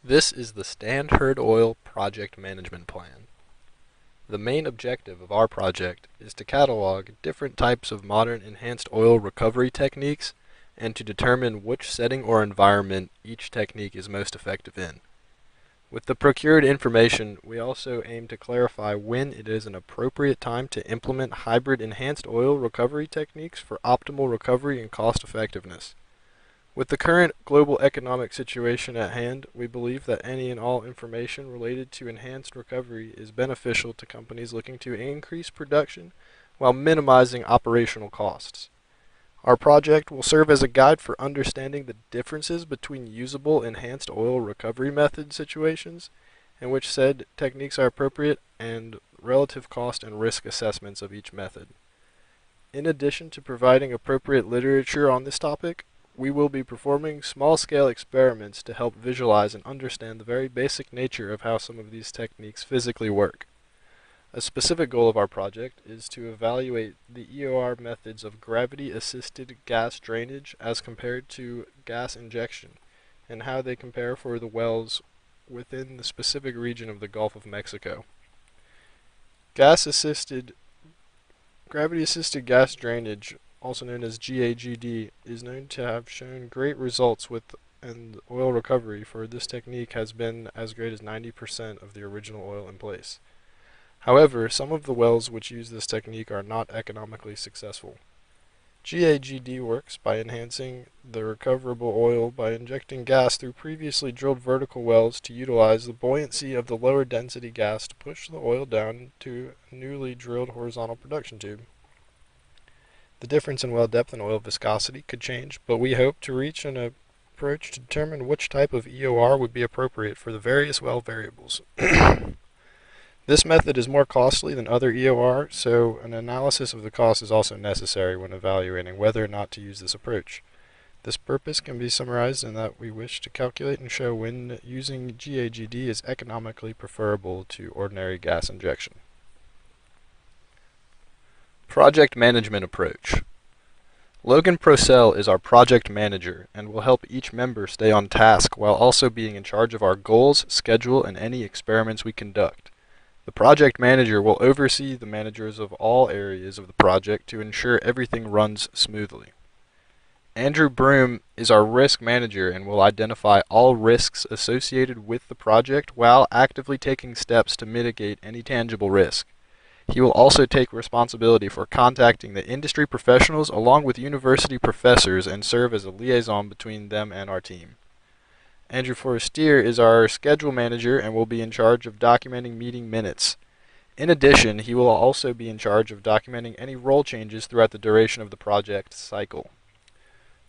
This is the Standard Oil Project Management Plan. The main objective of our project is to catalog different types of modern enhanced oil recovery techniques and to determine which setting or environment each technique is most effective in. With the procured information, we also aim to clarify when it is an appropriate time to implement hybrid enhanced oil recovery techniques for optimal recovery and cost effectiveness. With the current global economic situation at hand, we believe that any and all information related to enhanced recovery is beneficial to companies looking to increase production while minimizing operational costs. Our project will serve as a guide for understanding the differences between usable enhanced oil recovery method situations in which said techniques are appropriate and relative cost and risk assessments of each method. In addition to providing appropriate literature on this topic, we will be performing small-scale experiments to help visualize and understand the very basic nature of how some of these techniques physically work. A specific goal of our project is to evaluate the EOR methods of gravity-assisted gas drainage as compared to gas injection, and how they compare for the wells within the specific region of the Gulf of Mexico. Gravity-assisted gas drainage, also known as GAGD, is known to have shown great results and oil recovery for this technique has been as great as 90% of the original oil in place. However, some of the wells which use this technique are not economically successful. GAGD works by enhancing the recoverable oil by injecting gas through previously drilled vertical wells to utilize the buoyancy of the lower density gas to push the oil down to a newly drilled horizontal production tube. The difference in well depth and oil viscosity could change, but we hope to reach an approach to determine which type of EOR would be appropriate for the various well variables. This method is more costly than other EOR, so an analysis of the cost is also necessary when evaluating whether or not to use this approach. This purpose can be summarized in that we wish to calculate and show when using GAGD is economically preferable to ordinary gas injection. Project Management Approach. Logan Procell is our project manager and will help each member stay on task while also being in charge of our goals, schedule, and any experiments we conduct. The project manager will oversee the managers of all areas of the project to ensure everything runs smoothly. Andrew Broom is our risk manager and will identify all risks associated with the project while actively taking steps to mitigate any tangible risk. He will also take responsibility for contacting the industry professionals along with university professors and serve as a liaison between them and our team. Andrew Forestier is our schedule manager and will be in charge of documenting meeting minutes. In addition, he will also be in charge of documenting any role changes throughout the duration of the project cycle.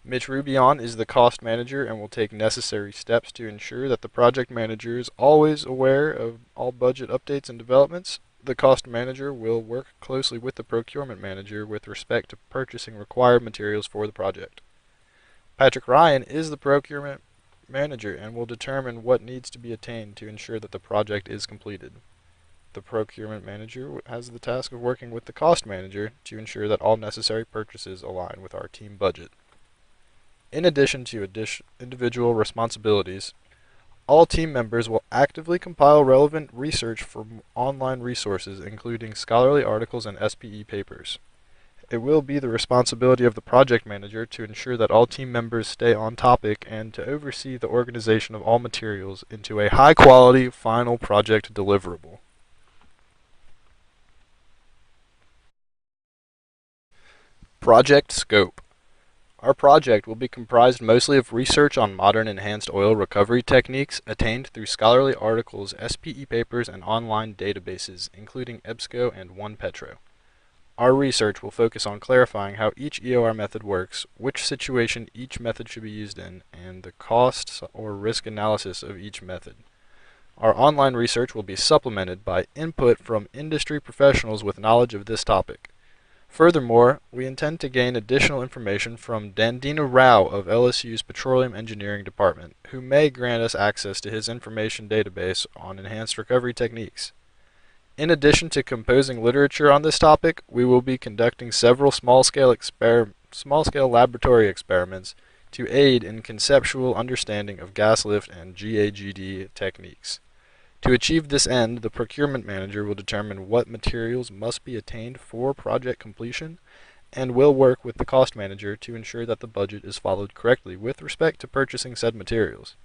Mitch Rubion is the cost manager and will take necessary steps to ensure that the project manager is always aware of all budget updates and developments. The cost manager will work closely with the procurement manager with respect to purchasing required materials for the project. Patrick Ryan is the procurement manager and will determine what needs to be attained to ensure that the project is completed. The procurement manager has the task of working with the cost manager to ensure that all necessary purchases align with our team budget. In addition to individual responsibilities, all team members will actively compile relevant research from online resources, including scholarly articles and SPE papers. It will be the responsibility of the project manager to ensure that all team members stay on topic and to oversee the organization of all materials into a high-quality final project deliverable. Project Scope. Our project will be comprised mostly of research on modern enhanced oil recovery techniques attained through scholarly articles, SPE papers, and online databases, including EBSCO and OnePetro. Our research will focus on clarifying how each EOR method works, which situation each method should be used in, and the costs or risk analysis of each method. Our online research will be supplemented by input from industry professionals with knowledge of this topic. Furthermore, we intend to gain additional information from Dandina Rao of LSU's Petroleum Engineering Department, who may grant us access to his information database on enhanced recovery techniques. In addition to composing literature on this topic, we will be conducting several small-scale laboratory experiments to aid in conceptual understanding of gas lift and GAGD techniques. To achieve this end, the procurement manager will determine what materials must be attained for project completion and will work with the cost manager to ensure that the budget is followed correctly with respect to purchasing said materials.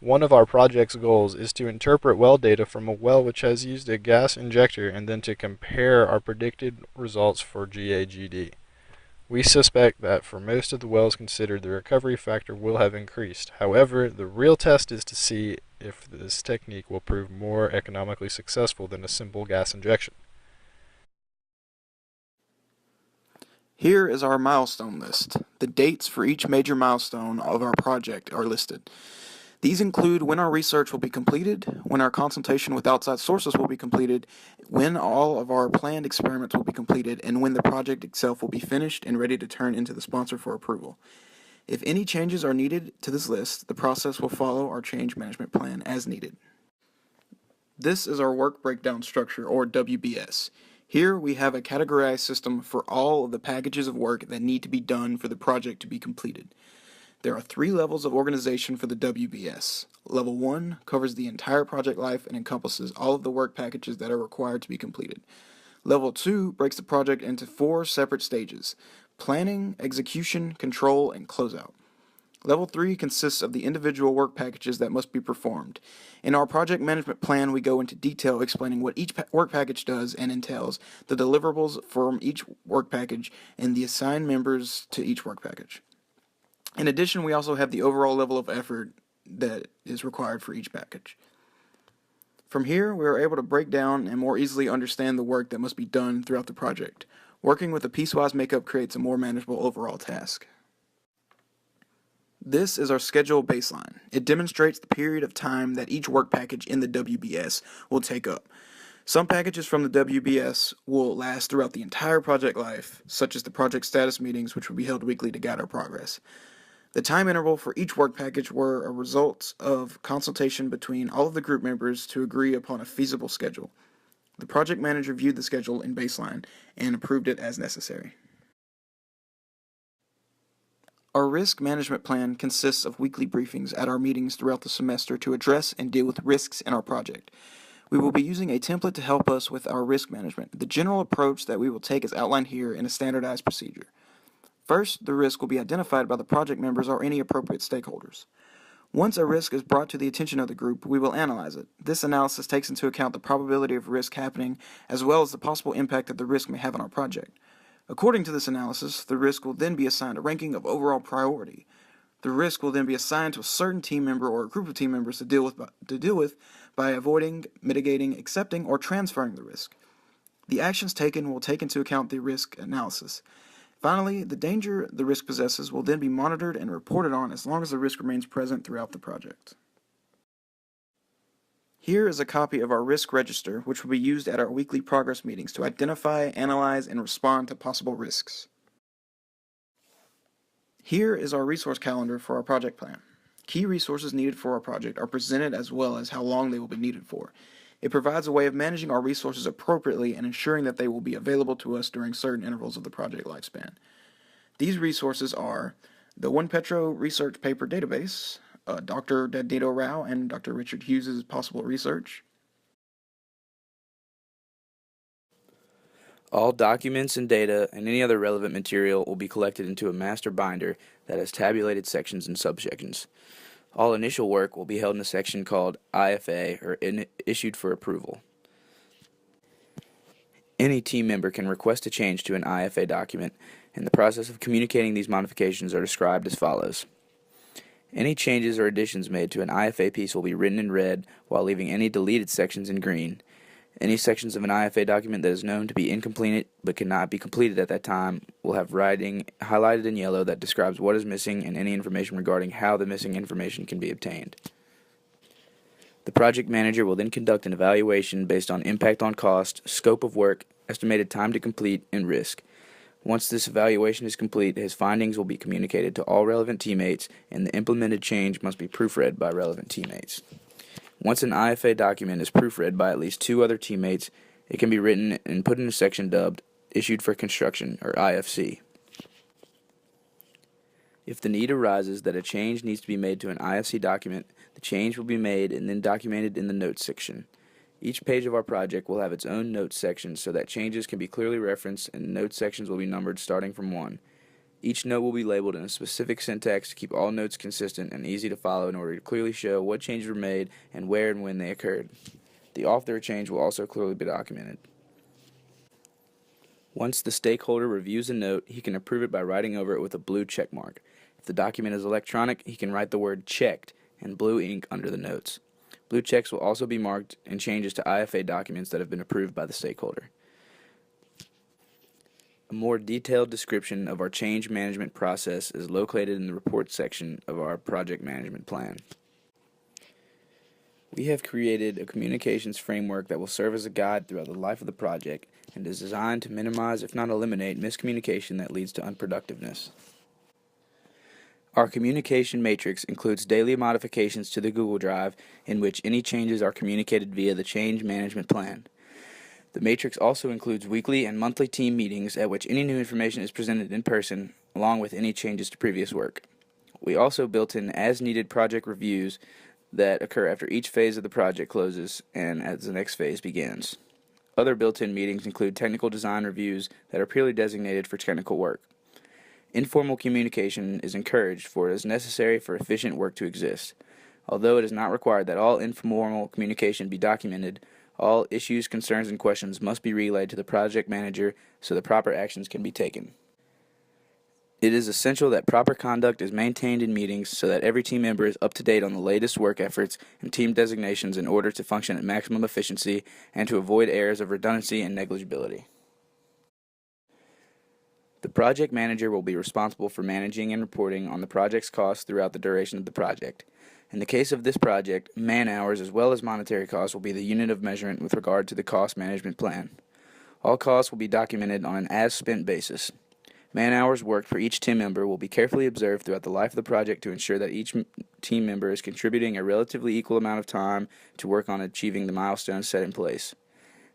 One of our project's goals is to interpret well data from a well which has used a gas injector and then to compare our predicted results for GAGD. We suspect that for most of the wells considered, the recovery factor will have increased. However, the real test is to see if this technique will prove more economically successful than a simple gas injection. Here is our milestone list. The dates for each major milestone of our project are listed. These include when our research will be completed, when our consultation with outside sources will be completed, when all of our planned experiments will be completed, and when the project itself will be finished and ready to turn into the sponsor for approval. If any changes are needed to this list, the process will follow our change management plan as needed. This is our work breakdown structure, or WBS. Here we have a categorized system for all of the packages of work that need to be done for the project to be completed. There are 3 levels of organization for the WBS. Level 1 covers the entire project life and encompasses all of the work packages that are required to be completed. Level 2 breaks the project into 4 separate stages: planning, execution, control, and closeout. Level 3 consists of the individual work packages that must be performed. In our project management plan, we go into detail explaining what each work package does and entails, the deliverables from each work package, and the assigned members to each work package. In addition, we also have the overall level of effort that is required for each package. From here, we are able to break down and more easily understand the work that must be done throughout the project. Working with a piecewise makeup creates a more manageable overall task. This is our schedule baseline. It demonstrates the period of time that each work package in the WBS will take up. Some packages from the WBS will last throughout the entire project life, such as the project status meetings, which will be held weekly to guide our progress. The time interval for each work package were a result of consultation between all of the group members to agree upon a feasible schedule. The project manager viewed the schedule in baseline and approved it as necessary. Our risk management plan consists of weekly briefings at our meetings throughout the semester to address and deal with risks in our project. We will be using a template to help us with our risk management. The general approach that we will take is outlined here in a standardized procedure. First, the risk will be identified by the project members or any appropriate stakeholders. Once a risk is brought to the attention of the group, we will analyze it. This analysis takes into account the probability of risk happening, as well as the possible impact that the risk may have on our project. According to this analysis, the risk will then be assigned a ranking of overall priority. The risk will then be assigned to a certain team member or a group of team members to deal with by avoiding, mitigating, accepting, or transferring the risk. The actions taken will take into account the risk analysis. Finally, the danger the risk possesses will then be monitored and reported on as long as the risk remains present throughout the project. Here is a copy of our risk register, which will be used at our weekly progress meetings to identify, analyze, and respond to possible risks. Here is our resource calendar for our project plan. Key resources needed for our project are presented as well as how long they will be needed for. It provides a way of managing our resources appropriately and ensuring that they will be available to us during certain intervals of the project lifespan. These resources are the OnePetro Research Paper Database, Dr. Dadito Rao and Dr. Richard Hughes' possible research. All documents and data and any other relevant material will be collected into a master binder that has tabulated sections and subsections. All initial work will be held in a section called IFA, or Issued for Approval. Any team member can request a change to an IFA document, and the process of communicating these modifications are described as follows. Any changes or additions made to an IFA piece will be written in red, while leaving any deleted sections in green. Any sections of an IFA document that is known to be incomplete but cannot be completed at that time will have writing highlighted in yellow that describes what is missing and any information regarding how the missing information can be obtained. The project manager will then conduct an evaluation based on impact on cost, scope of work, estimated time to complete, and risk. Once this evaluation is complete, his findings will be communicated to all relevant teammates, and the implemented change must be proofread by relevant teammates. Once an IFA document is proofread by at least 2 other teammates, it can be written and put in a section dubbed Issued for Construction, or IFC. If the need arises that a change needs to be made to an IFC document, the change will be made and then documented in the Notes section. Each page of our project will have its own Notes section so that changes can be clearly referenced, and Notes sections will be numbered starting from 1. Each note will be labeled in a specific syntax to keep all notes consistent and easy to follow in order to clearly show what changes were made and where and when they occurred. The author change will also clearly be documented. Once the stakeholder reviews a note, he can approve it by writing over it with a blue check mark. If the document is electronic, he can write the word checked in blue ink under the notes. Blue checks will also be marked in changes to IFA documents that have been approved by the stakeholder. A more detailed description of our change management process is located in the report section of our project management plan. We have created a communications framework that will serve as a guide throughout the life of the project and is designed to minimize, if not eliminate, miscommunication that leads to unproductiveness. Our communication matrix includes daily modifications to the Google Drive in which any changes are communicated via the change management plan. The matrix also includes weekly and monthly team meetings at which any new information is presented in person, along with any changes to previous work. We also built in as-needed project reviews that occur after each phase of the project closes and as the next phase begins. Other built-in meetings include technical design reviews that are purely designated for technical work. Informal communication is encouraged, for it is necessary for efficient work to exist. Although it is not required that all informal communication be documented, all issues, concerns, and questions must be relayed to the project manager so the proper actions can be taken. It is essential that proper conduct is maintained in meetings so that every team member is up to date on the latest work efforts and team designations in order to function at maximum efficiency and to avoid errors of redundancy and negligibility. The project manager will be responsible for managing and reporting on the project's costs throughout the duration of the project. In the case of this project, man-hours as well as monetary costs will be the unit of measurement with regard to the cost management plan. All costs will be documented on an as-spent basis. Man-hours worked for each team member will be carefully observed throughout the life of the project to ensure that each team member is contributing a relatively equal amount of time to work on achieving the milestones set in place.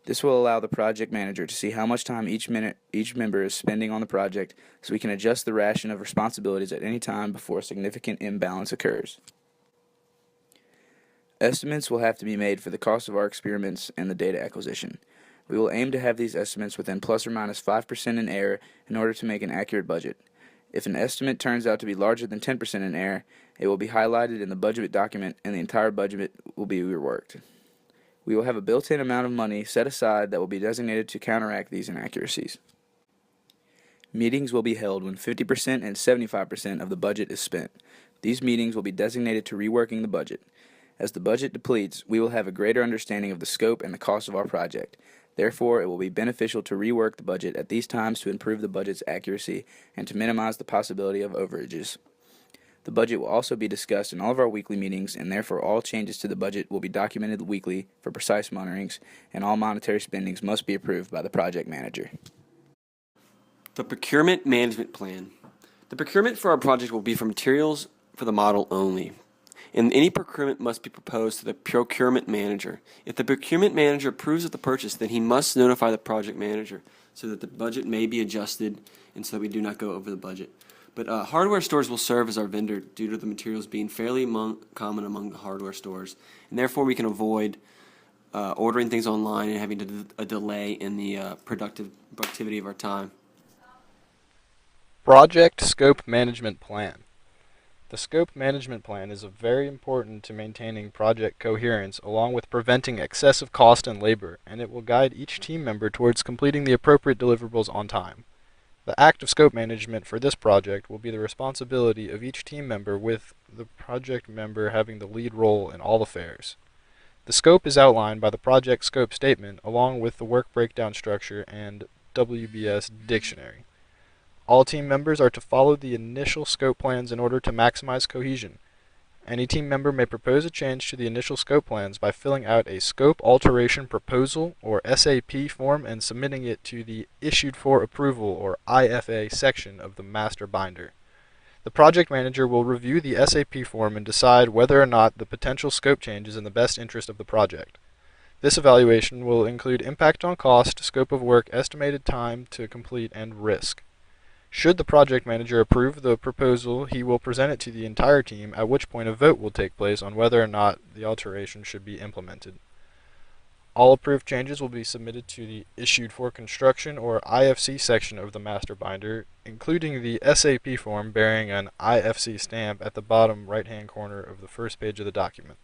This will allow the project manager to see how much time each member is spending on the project so we can adjust the ration of responsibilities at any time before a significant imbalance occurs. Estimates will have to be made for the cost of our experiments and the data acquisition. We will aim to have these estimates within plus or minus 5% in error in order to make an accurate budget. If an estimate turns out to be larger than 10% in error, it will be highlighted in the budget document and the entire budget will be reworked. We will have a built-in amount of money set aside that will be designated to counteract these inaccuracies. Meetings will be held when 50% and 75% of the budget is spent. These meetings will be designated to reworking the budget. As the budget depletes, we will have a greater understanding of the scope and the cost of our project. Therefore, it will be beneficial to rework the budget at these times to improve the budget's accuracy and to minimize the possibility of overages. The budget will also be discussed in all of our weekly meetings, and therefore all changes to the budget will be documented weekly for precise monitorings, and all monetary spendings must be approved by the project manager. The procurement management plan. The procurement for our project will be for materials for the model only, and any procurement must be proposed to the procurement manager. If the procurement manager approves of the purchase, then he must notify the project manager so that the budget may be adjusted and so that we do not go over the budget. But hardware stores will serve as our vendor due to the materials being fairly common among the hardware stores, and therefore we can avoid ordering things online and having a delay in the productivity of our time. Project Scope Management Plan. The Scope Management Plan is very important to maintaining project coherence along with preventing excessive cost and labor, and it will guide each team member towards completing the appropriate deliverables on time. The act of scope management for this project will be the responsibility of each team member, with the project member having the lead role in all affairs. The scope is outlined by the project scope statement along with the work breakdown structure and WBS dictionary. All team members are to follow the initial scope plans in order to maximize cohesion. Any team member may propose a change to the initial scope plans by filling out a Scope Alteration Proposal or SAP form and submitting it to the Issued for Approval or IFA section of the master binder. The project manager will review the SAP form and decide whether or not the potential scope change is in the best interest of the project. This evaluation will include impact on cost, scope of work, estimated time to complete, and risk. Should the project manager approve the proposal, he will present it to the entire team, at which point a vote will take place on whether or not the alteration should be implemented. All approved changes will be submitted to the Issued for Construction or IFC section of the master binder, including the SAP form bearing an IFC stamp at the bottom right-hand corner of the first page of the document.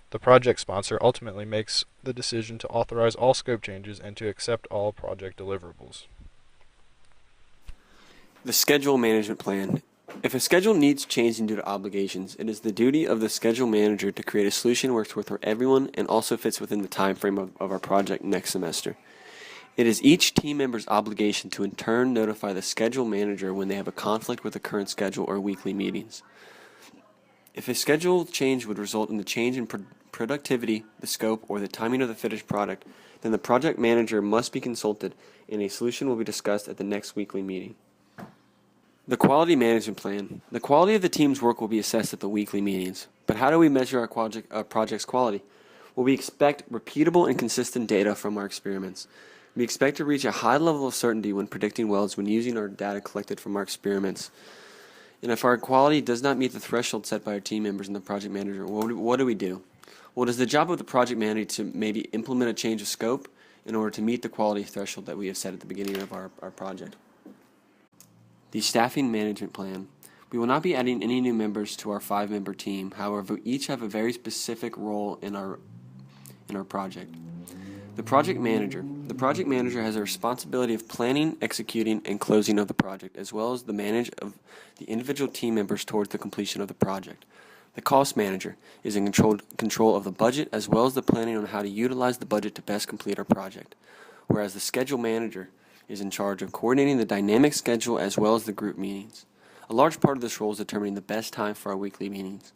The project sponsor ultimately makes the decision to authorize all scope changes and to accept all project deliverables. The schedule management plan. If a schedule needs changing due to obligations, it is the duty of the schedule manager to create a solution that works for everyone and also fits within the time frame of our project next semester. It is each team member's obligation to in turn notify the schedule manager when they have a conflict with the current schedule or weekly meetings. If a schedule change would result in the change in productivity, the scope, or the timing of the finished product, then the project manager must be consulted and a solution will be discussed at the next weekly meeting. The quality management plan. The quality of the team's work will be assessed at the weekly meetings. But how do we measure our project's quality? Well, we expect repeatable and consistent data from our experiments. We expect to reach a high level of certainty when predicting welds when using our data collected from our experiments. And if our quality does not meet the threshold set by our team members and the project manager, what do we do? Well, it is the job of the project manager to maybe implement a change of scope in order to meet the quality threshold that we have set at the beginning of our project. The staffing management plan. We will not be adding any new members to our 5-member team. However, we each have a very specific role in our project. The project manager. The project manager has a responsibility of planning, executing, and closing of the project, as well as the management of the individual team members towards the completion of the project. The cost manager is in control of the budget, as well as the planning on how to utilize the budget to best complete our project, whereas the schedule manager is in charge of coordinating the dynamic schedule as well as the group meetings. A large part of this role is determining the best time for our weekly meetings.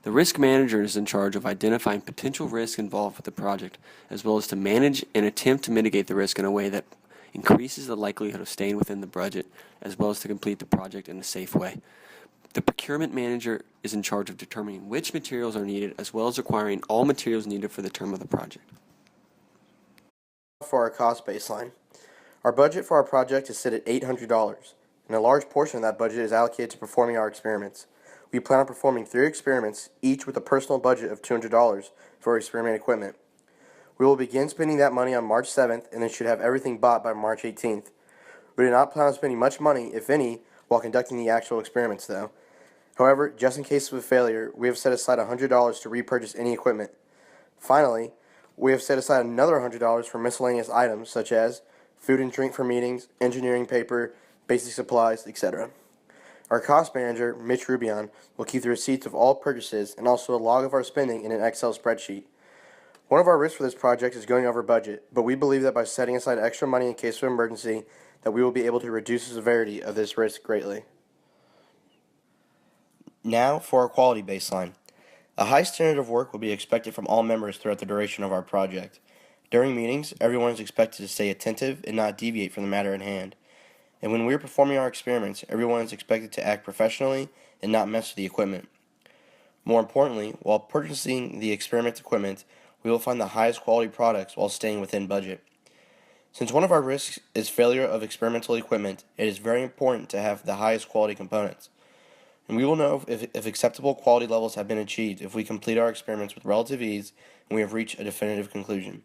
The risk manager is in charge of identifying potential risks involved with the project, as well as to manage and attempt to mitigate the risk in a way that increases the likelihood of staying within the budget, as well as to complete the project in a safe way. The procurement manager is in charge of determining which materials are needed, as well as acquiring all materials needed for the term of the project. For our cost baseline. Our budget for our project is set at $800, and a large portion of that budget is allocated to performing our experiments. We plan on performing 3 experiments, each with a personal budget of $200 for our experiment equipment. We will begin spending that money on March 7th and then should have everything bought by March 18th. We do not plan on spending much money, if any, while conducting the actual experiments though. However, just in case of a failure, we have set aside $100 to repurchase any equipment. Finally, we have set aside another $100 for miscellaneous items such as food and drink for meetings, engineering paper, basic supplies, etc. Our cost manager, Mitch Rubion, will keep the receipts of all purchases and also a log of our spending in an Excel spreadsheet. One of our risks for this project is going over budget, but we believe that by setting aside extra money in case of emergency, that we will be able to reduce the severity of this risk greatly. Now for our quality baseline. A high standard of work will be expected from all members throughout the duration of our project. During meetings, everyone is expected to stay attentive and not deviate from the matter at hand. And when we are performing our experiments, everyone is expected to act professionally and not mess with the equipment. More importantly, while purchasing the experiment equipment, we will find the highest quality products while staying within budget. Since one of our risks is failure of experimental equipment, it is very important to have the highest quality components. And we will know if acceptable quality levels have been achieved if we complete our experiments with relative ease and we have reached a definitive conclusion.